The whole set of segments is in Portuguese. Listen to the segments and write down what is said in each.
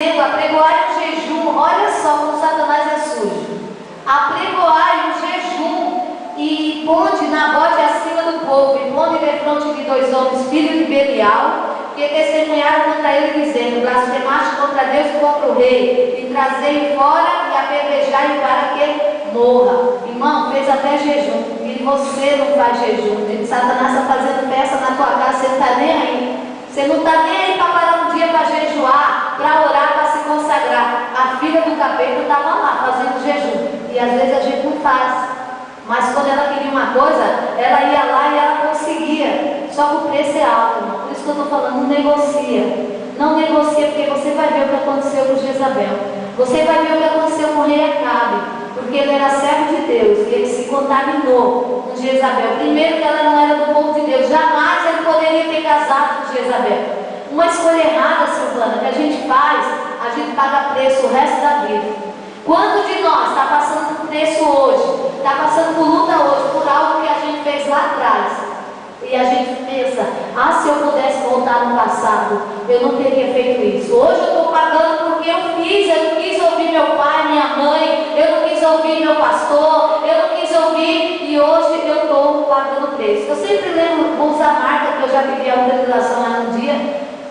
Apregoai o jejum, olha só como Satanás é sujo. Apregoai o jejum e ponde Nabote acima do povo, e ponde defronte de 2 homens, filhos de Belial, que testemunharam contra ele, dizendo: blasfemaste contra Deus e contra o rei, e trazei-o fora e apedrejai-o para que ele morra. Irmão, fez até jejum, e você não faz jejum. Satanás está fazendo festa na tua casa, você não está nem aí. Você não está nem aí para parar um dia para jejuar, para orar, para se consagrar. A filha do capeta estava lá fazendo jejum. E às vezes a gente não faz. Mas quando ela queria uma coisa, ela ia lá e ela conseguia. Só que o preço é alto, irmão. Por isso que eu estou falando, não negocia. Não negocia, porque você vai ver o que aconteceu com Jezabel. Você vai ver o que aconteceu com o rei Acabe. Porque ele era servo de Deus e ele se contaminou com Jezabel. Primeiro que ela não era do povo de Deus. Jamais ele poderia ter casado com Jezabel. Uma escolha errada, Silvana, que a gente faz, a gente paga preço o resto da vida. Quanto de nós está passando por preço hoje? Está passando por luta hoje, por algo que a gente fez lá atrás. E a gente pensa: ah, se eu pudesse voltar no passado, eu não teria feito isso. Hoje eu estou pagando porque eu fiz. Eu não quis ouvir meu pai, minha mãe, eu não quis ouvir meu pastor, eu não quis ouvir, e hoje eu estou pagando preço. Eu sempre lembro, vou usar a marca que eu já pedi a autorização lá no dia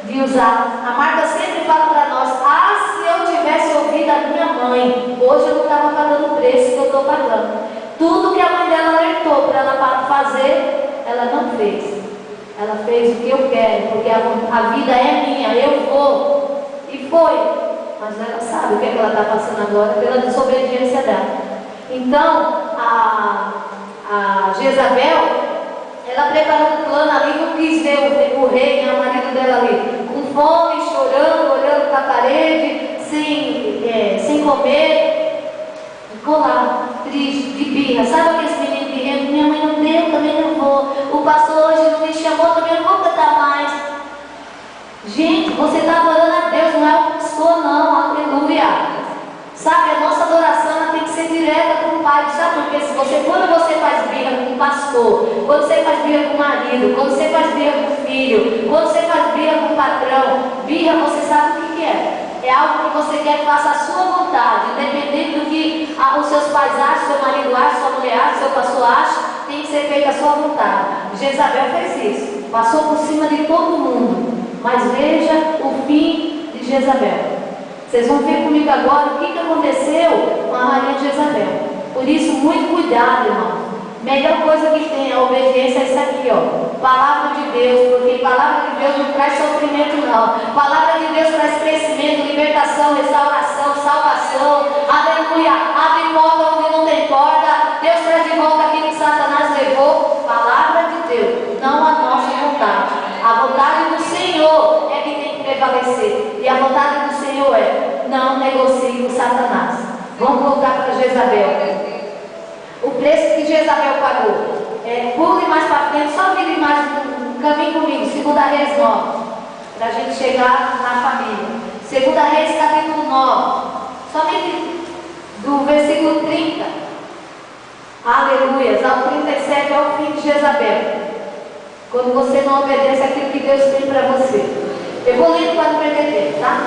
de usar. A marca sempre fala para nós: ah, se eu tivesse ouvido a minha mãe, hoje eu não estava pagando o preço que eu estou pagando. Tudo que a mãe dela alertou para ela fazer, ela não fez. Ela fez o que eu quero, porque a vida é minha, eu vou. E foi. Mas ela sabe o que ela está passando agora pela desobediência dela. Então, a Jezabel, ela preparou um plano ali, não quis ver o rei, né, o marido dela ali, com fome, chorando, olhando para a parede, sem comer. Ficou lá, triste, de birra. Sabe aqueles meninos birrendo? Minha mãe não deu, também não vou. O pastor hoje não me chamou, também não vou cantar mais. Gente, você está adorando a Deus, não é o pastor, não. Aleluia. Sabe, a nossa adoração ela tem que ser direta com o Pai. Sabe por quê? Quando você faz birra com o pastor, quando você faz birra com o marido, quando você faz birra com o filho, quando você faz birra com o patrão, birra, você sabe o que é. É algo que você quer que faça a sua vontade, independente do que os seus pais acham, seu marido acha, sua mulher acha, seu pastor acha, tem que ser feita a sua vontade. Jezabel fez isso, passou por cima de todo mundo. Mas veja o fim de Jezabel. Vocês vão ver comigo agora o que aconteceu com a rainha de Jezabel. Por isso, muito cuidado, irmão. Melhor coisa que tem a obediência é isso aqui, ó. Palavra de Deus, porque palavra de Deus não traz sofrimento, não. Palavra de Deus traz crescimento, libertação, restauração, salvação. Aleluia. Abre porta onde não tem porta. Deus traz de volta aquilo que Satanás levou. Palavra de Deus, não a nossa vontade. A vontade do Senhor é que tem que prevalecer. E a vontade do Senhor é: não negocie com Satanás. Vamos voltar para Jezabel. O preço que Jezabel pagou. Pule mais para frente, só vire mais um caminho comigo. 2 Reis 9. Para a gente chegar na família. 2 Reis capítulo 9. Somente do versículo 30. Aleluia. Ao 37 é o fim de Jezabel. Quando você não obedece aquilo que Deus tem para você. Eu vou lendo para não perder tempo, tá?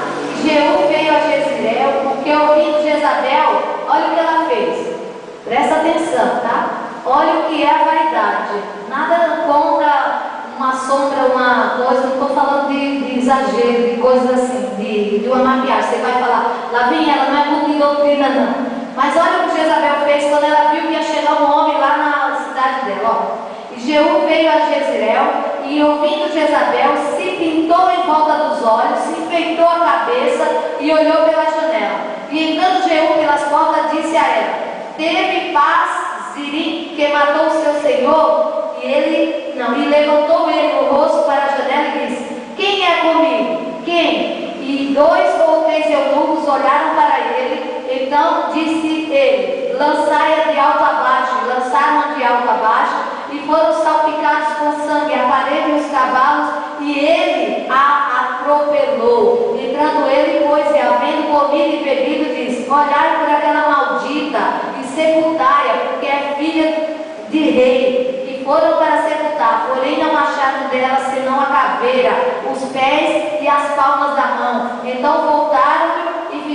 Jeú veio a Jezreel, porque ouvindo Jezabel, olha o que ela fez. Presta atenção, tá? Olha o que é a vaidade. Nada contra uma sombra, uma coisa, não estou falando de exagero, de coisas assim, de uma maquiagem. Você vai falar, lá vem ela, não é mundo de doutrina, não. Mas olha o que Jezabel fez quando ela viu que ia chegar um homem lá na cidade dela, ó. Jeú veio a Jezreel e, ouvindo Jezabel, se pintou em volta dos olhos, se enfeitou a cabeça e olhou pela janela. E entrando Jeú pelas portas, disse a ela: teve paz Ziri, que matou o seu senhor? E levantou ele o rosto para a janela e disse: quem é comigo? Quem? E 2 ou 3 eunucos olharam para ele. Então disse ele: lançai-a de alto a baixo. Lançaram-a de alto a baixo e foram salpicados com sangue a parede e os cavalos, e ele a atropelou. Entrando ele, pois, e havendo comido e bebido, disse: olhai por aquela maldita e sepultai-a, porque é filha de rei. E foram para sepultar, porém não acharam dela senão a caveira, os pés e as palmas da mão. Então voltaram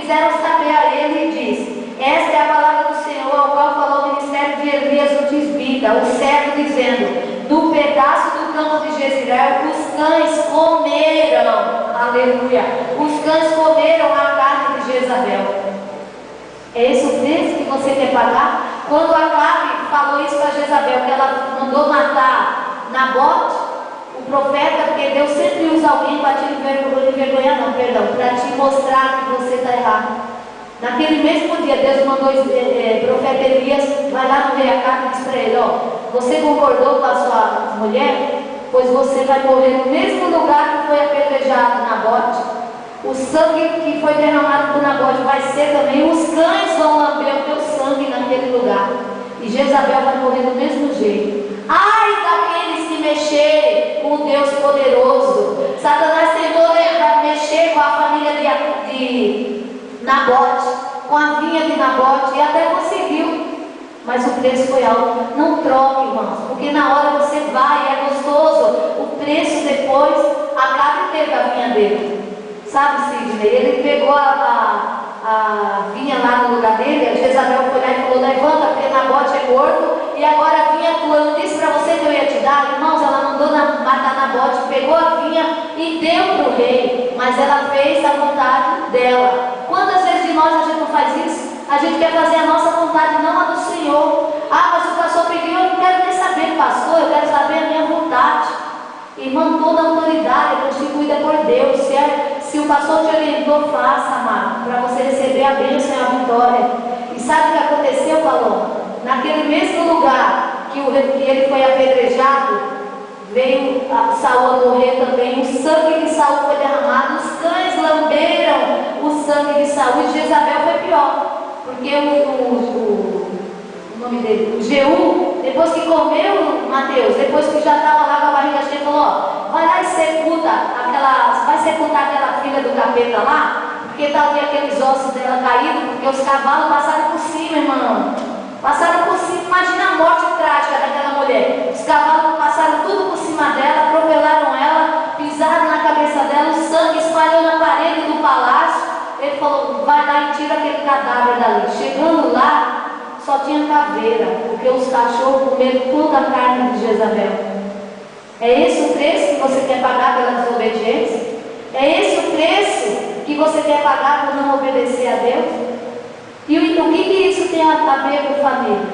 fizeram saber a ele e disse: esta é a palavra do Senhor, ao qual falou o ministério de Elias o tisbita, o servo, dizendo: do pedaço do campo de Jezreel os cães comeram, aleluia, os cães comeram a carne de Jezabel. É esse o preço que você quer pagar? Quando Acabe falou isso para Jezabel, que ela mandou matar Nabote, o profeta, porque Deus sempre usa alguém para te envergonhar, para te mostrar que você está errado. Naquele mesmo dia, Deus mandou o profeta Elias, vai lá no rei Acabe e diz para ele: ó, você concordou com a sua mulher? Pois você vai morrer no mesmo lugar que foi apedrejado Nabote. O sangue que foi derramado por Nabote vai ser também, os cães vão lamber o teu sangue naquele lugar. E Jezabel vai morrer do mesmo jeito. Ai daqueles que mexerem com o Deus poderoso. Satanás tentou mexer com a família de Nabote, com a vinha de Nabote, e até conseguiu. Mas o preço foi alto. Não troque, irmãos, porque na hora você vai, é gostoso. O preço depois, Acabe teve a vinha dele. Sabe, Sidney, ele pegou a vinha lá no lugar dele, a Jezabel foi lá e falou: levanta, porque Nabote é gordo, e agora a vinha tua, eu não disse para você que eu ia te dar? Irmãos, ela mandou matar Nabote, pegou a vinha e deu para o rei, mas ela fez a vontade dela. Quantas vezes de nós a gente não faz isso? A gente quer fazer a nossa vontade, não a do Senhor. Ah, mas o pastor pediu, eu não quero nem saber, pastor, eu quero saber a minha vontade. Irmão, toda autoridade é constituída por Deus. Se o pastor te orientou, faça, amado, para você receber a bênção e a vitória. E sabe o que aconteceu, Paloma? Naquele mesmo lugar que ele foi apedrejado, veio Saul a morrer também. O sangue de Saul foi derramado, os cães lamberam o sangue de Saul. E Jezabel foi pior, porque o nome dele, o Jeú, depois que comeu, Mateus, depois que já estava lá com a barriga cheia, falou: ó, vai lá e vai sepultar aquela filha do capeta lá, porque está ali aqueles ossos dela caídos, porque os cavalos passaram por cima, irmão. Passaram por cima. Imagina a morte trágica daquela mulher. Os cavalos passaram tudo por cima dela, atropelaram ela, pisaram na cabeça dela, o sangue espalhou na parede do palácio. Ele falou: vai lá e tira aquele cadáver dali. Chegando lá, só tinha caveira, porque os cachorros comeram toda a carne de Jezabel. É esse o preço que você quer pagar pela desobediência? É esse o preço que você quer pagar por não obedecer a Deus? E o que isso tem a ver com família?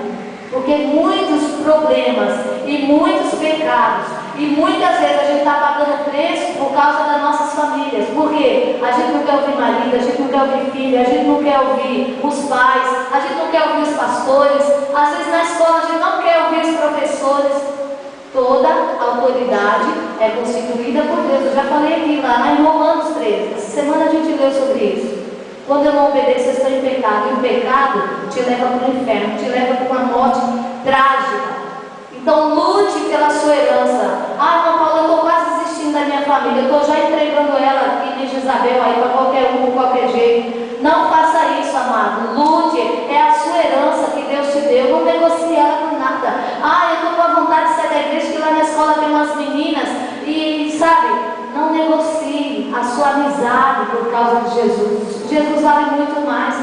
Porque muitos problemas e muitos pecados, e muitas vezes a gente está pagando preço por causa das nossas famílias. Por quê? A gente não quer ouvir marido, a gente não quer ouvir filho, a gente não quer ouvir os pais, a gente não quer ouvir os pastores, às vezes na escola a gente não quer ouvir os professores. Toda autoridade é constituída por Deus. Eu já falei aqui lá em Romanos 13. Essa semana a gente leu sobre isso. Quando eu não obedeço, eu estou em pecado. E o pecado te leva para o inferno, te leva para uma morte trágica. Então lute pela sua herança. Ah, irmã Paula, eu estou quase desistindo da minha família. Eu estou já entregando ela aqui, nem Jezabel, aí para qualquer um, de qualquer jeito. Não faça isso, amado. Lute. É a sua herança que Deus te deu. Não negocie ela por nada. Ah, eu estou com a vontade de sair da igreja, que lá na escola tem umas meninas. E sabe, não negocie a sua amizade por causa de Jesus. Jesus vale muito mais.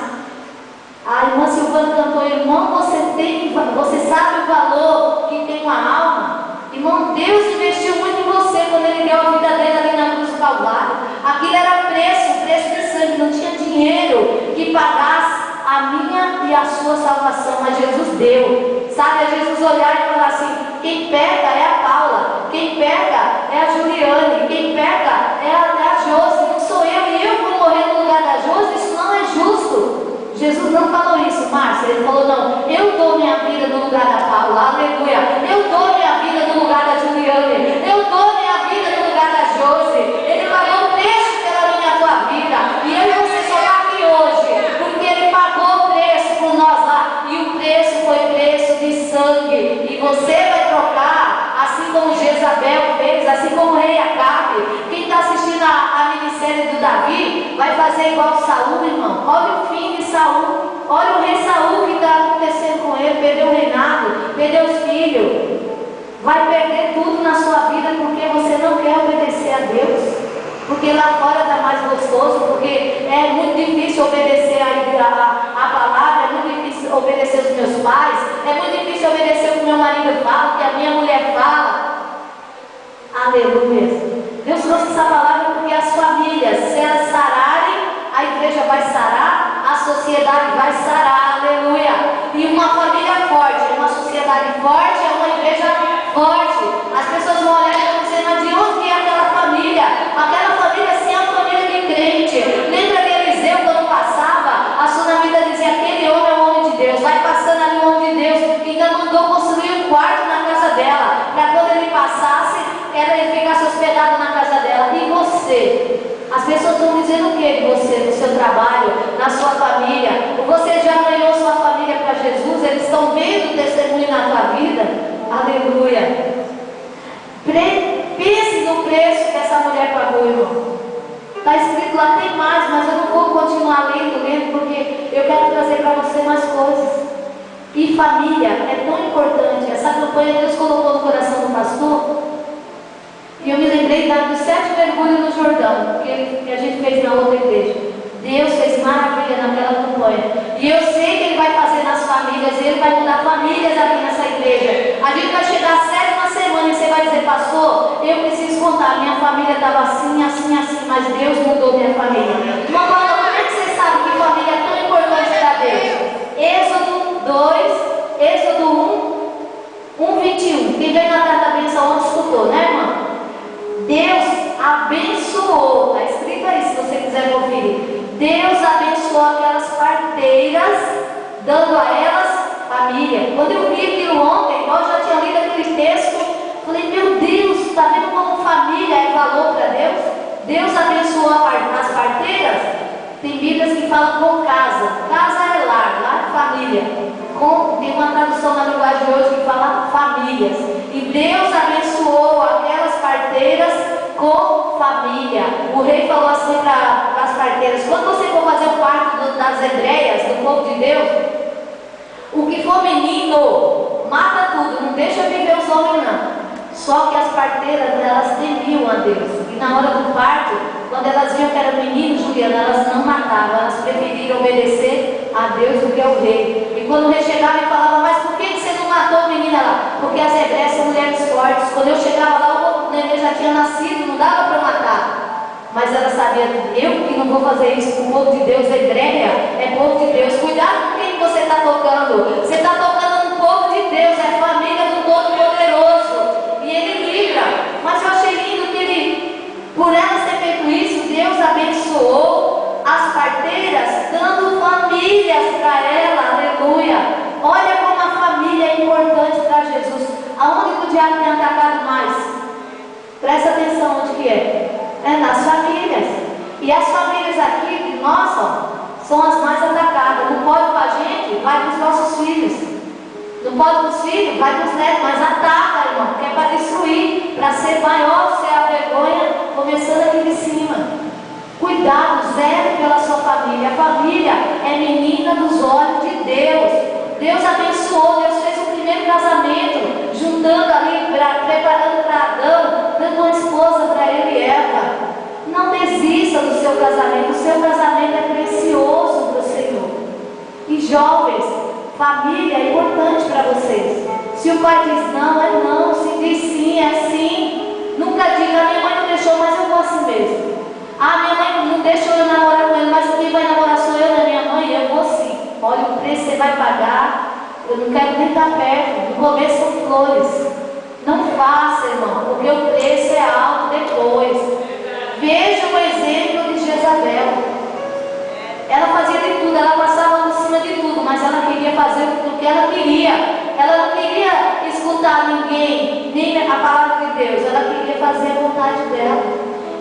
A irmã Silvana cantou: irmão, você sabe o valor que tem uma alma? Irmão, Deus investiu muito em você quando Ele deu a vida dele ali na cruz do Calvário. Aquilo era preço de sangue, não tinha dinheiro que pagasse a minha e a sua salvação, mas Jesus deu. Sabe, é Jesus olhar e falar assim: quem pega é a Paula, quem pega é a Juliane, quem pega é a Josi, não sou eu, e eu vou morrer no lugar da Josi. Isso não é justo. Jesus não falou isso, Márcia. Ele falou: não, eu dou minha vida no lugar da Paula, aleluia. Eu dou minha vida no lugar da Juliane, eu dou minha vida no lugar da Josi. Ele pagou o preço pela minha tua vida, e eu e você só está aqui hoje porque Ele pagou o preço por nós lá, e o preço foi preço de sangue. E você vai trocar, assim como Jezabel fez, assim como o rei Acabe. Quem está assistindo a minissérie do Davi vai fazer igual Saul, irmão. Olha o fim de Saul, olha o rei Saul que está acontecendo com ele. Perdeu o reinado, perdeu os filhos, vai perder tudo na sua vida porque você não quer obedecer a Deus. porque lá fora está mais gostoso, porque é muito difícil obedecer a palavra, é muito difícil obedecer os meus pais, é muito difícil obedecer o que meu marido fala, o que a minha mulher fala. Aleluia. Deus trouxe essa palavra porque as famílias, se elas sararem, a igreja vai sarar, a sociedade vai sarar, aleluia. E uma família forte, uma sociedade forte é uma igreja forte. As pessoas vão olhar e vão dizer, mas de onde é aquela família? Aquela família sim é a família de crente. Lembra de Eliseu quando passava, a sunamita dizia, aquele homem é o homem de Deus, vai passando ali o homem de Deus, ainda mandou construir um quarto na casa dela, para quando ele passasse, ele ficasse hospedado na casa dela. E você? As pessoas estão dizendo o que de você, no seu trabalho, na sua família? Você já ganhou sua família para Jesus? Eles estão vendo o testemunho na tua vida? Aleluia. Pense no preço que essa mulher pagou, irmão. Está escrito lá, tem mais, mas eu não vou continuar lendo, porque eu quero trazer para você mais coisas. E família é tão importante. Essa campanha Deus colocou no coração do pastor. E eu me lembrei dos 7 mergulhos no Jordão, que a gente fez na outra igreja. Deus fez maravilha naquela campanha. E eu sei que Ele vai fazer nas famílias, Ele vai mudar famílias aqui nessa igreja. A gente vai chegar à 7ª semana e você vai dizer, pastor, eu preciso contar, minha família estava assim, assim, assim, mas Deus mudou minha família. Uma palavra, como é que você sabe que família é tão importante para Deus? Êxodo 2, Êxodo 1, 21. Quem veio na tarde da bênção ontem escutou, né, irmão? Deus abençoou, está escrito aí se você quiser conferir. Deus abençoou aquelas parteiras, dando a elas família. Quando eu vi aquilo ontem, eu já tinha lido aquele texto, falei, meu Deus, está vendo como família é valor para Deus? Deus abençoou as parteiras. Tem Bíblias que falam com casa. Casa é lar é família. Tem uma tradução na linguagem de hoje que fala famílias. E Deus abençoou aquelas parteiras com família. O rei falou assim para as parteiras, quando você for fazer o parto das hebreias, do povo de Deus, o que for menino, mata tudo, não deixa viver os homens não. Só que as parteiras, elas temiam a Deus. E na hora do parto, quando elas viam que era menino, Juliana, elas não matavam, elas preferiram obedecer a Deus do que ao rei. E quando o rei chegava e falava, mas por que você não matou o menino lá? Porque as hebreias são mulheres fortes. Quando eu chegava lá, o neném já tinha nascido, não dava para matar. Mas ela sabia, eu que não vou fazer isso com o povo de Deus, hebreia é povo de Deus. Cuidado com quem você está tocando. Você está tocando no povo de Deus, é família do Todo-Poderoso. E Ele livra. Mas eu achei lindo que Ele, por elas ter feito isso, Deus abençoou as parteiras, dando famílias para ela, aleluia. Olha como a família é importante para Jesus. Aonde que o diabo tem atacado mais? Presta atenção onde que é. É nas famílias. E as famílias aqui, nossa, são as mais atacadas. Não pode com a gente, vai com os nossos filhos. Não pode com os filhos, vai com os netos, mas ataca, irmão, que é para destruir, para ser maior, ser a vergonha, começando aqui de cima. Cuidado, zero pela sua família. A família é menina dos olhos de Deus. Deus abençoou, Deus fez o primeiro casamento, juntando ali, preparando para Adão, dando uma esposa para ele e Eva. Não desista do seu casamento, o seu casamento é precioso para o Senhor. E jovens, família é importante para vocês. Se o pai diz não, é não. Se diz sim, é sim. Nunca diga, minha mãe não deixou, mas eu vou assim mesmo. Minha mãe não deixou eu namorar com ele, mas quem vai namorar sou eu, não é minha mãe, eu vou sim. Olha o preço que você vai pagar. Eu não quero nem estar perto. No começo são flores. Não faça, irmão, porque o preço é alto depois. Veja o exemplo de Jezabel. Ela fazia de tudo, ela passava por cima de tudo, mas ela queria fazer o que ela queria. Ela não queria escutar ninguém, nem a palavra de Deus. Ela queria fazer a vontade dela.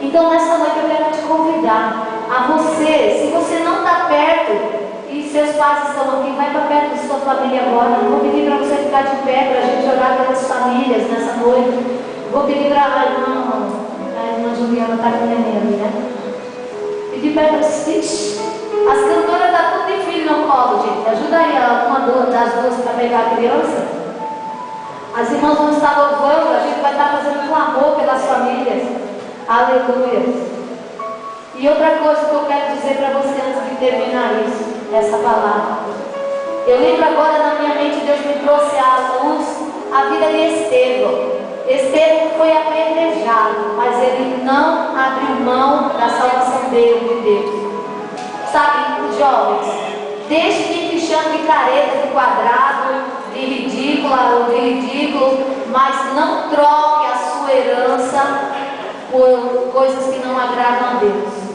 Então nessa noite eu quero te convidar a você, se você não está perto e seus pais estão aqui, vai para perto da sua família agora. Eu vou pedir para você ficar de pé para a gente orar pelas famílias nessa noite. Vou pedir para a irmã Juliana está com a neném ali, né? Pedir para ela, as cantoras estão tudo de filho no colo, gente. Ajuda aí uma das duas para pegar a criança. As irmãs vão estar louvando, a gente vai estar fazendo clamor pelas famílias. Aleluia. E outra coisa que eu quero dizer para você antes de terminar isso, essa palavra. Eu lembro agora na minha mente, Deus me trouxe à luz a vida de Estevão. Estevão foi apedrejado, mas ele não abriu mão da salvação dele, de Deus. Sabe, jovens, deixe quem te chame de careta, de quadrado, de ridícula ou de ridículo, mas não troque a sua herança por coisas que não agradam a Deus.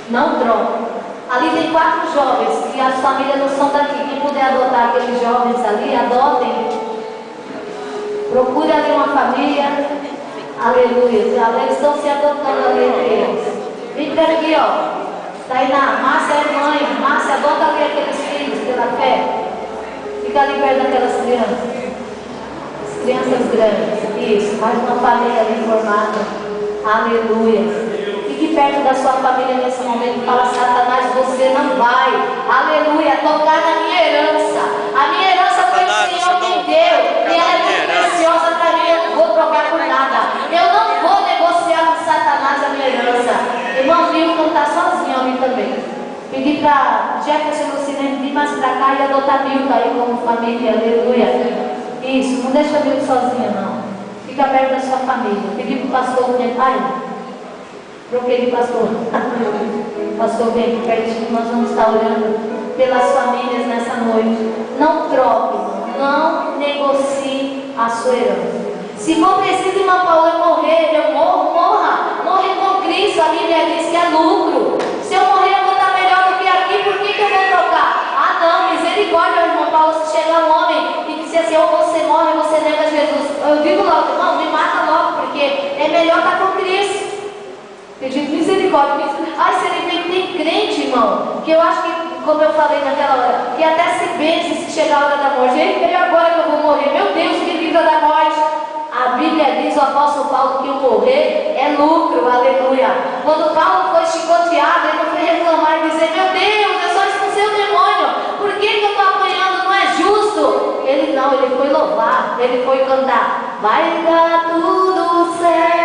Não troque. Ali tem 4 jovens que as famílias não são daqui. Quem puder adotar aqueles jovens ali, adotem. Procure ali uma família. Aleluia. Eles estão se adotando ali entre eles. Vem para aqui, ó. Tainá, Márcia é mãe. Márcia, adota ali aqueles filhos pela fé. Fica ali perto daquelas crianças. As crianças grandes. Isso. Mais uma família ali formada. Aleluia. Fique perto da sua família nesse momento e fala: Satanás, você não vai, aleluia, tocar na minha herança. A minha herança foi o Senhor que deu, e ela é muito preciosa para mim, eu não vou trocar por nada. Eu não vou negociar com Satanás a minha herança. Irmão Milton está sozinho ali também. Pedi para Jefferson no cinema vir mais para cá e adotar Milton aí como família, aleluia. Isso, não deixa Milton sozinho não. Fica perto da sua família. Pedi para o pastor, meu pai. Troquei de pastor. Pastor, vem aqui pertinho, nós vamos estar orando pelas famílias nessa noite. Não troque, não negocie a sua herança. Se for preciso, irmã Paula, eu morrer, eu morra. Morrer com Cristo, a Bíblia diz que é lucro. Se eu morrer, eu vou estar melhor do que aqui, por que eu vou trocar? Ah, não, misericórdia, irmão Paulo, se chegar um homem e disser assim: ou você morre, ou você nega Jesus. Eu digo logo: irmão, me mata logo, porque é melhor estar com Cristo. Pedindo misericórdia. Ai, tem crente, irmão, que eu acho que, como eu falei naquela hora, que até se benze se chegar a hora da morte. E agora que eu vou morrer? Meu Deus, que livra da morte. A Bíblia diz, o apóstolo Paulo, que o morrer é lucro, aleluia. Quando Paulo foi chicoteado, ele não foi reclamar e dizer: meu Deus, eu só expulsei o demônio, por que eu estou apanhando? Não é justo. Ele não, ele foi louvar, ele foi cantar: vai dar tudo certo.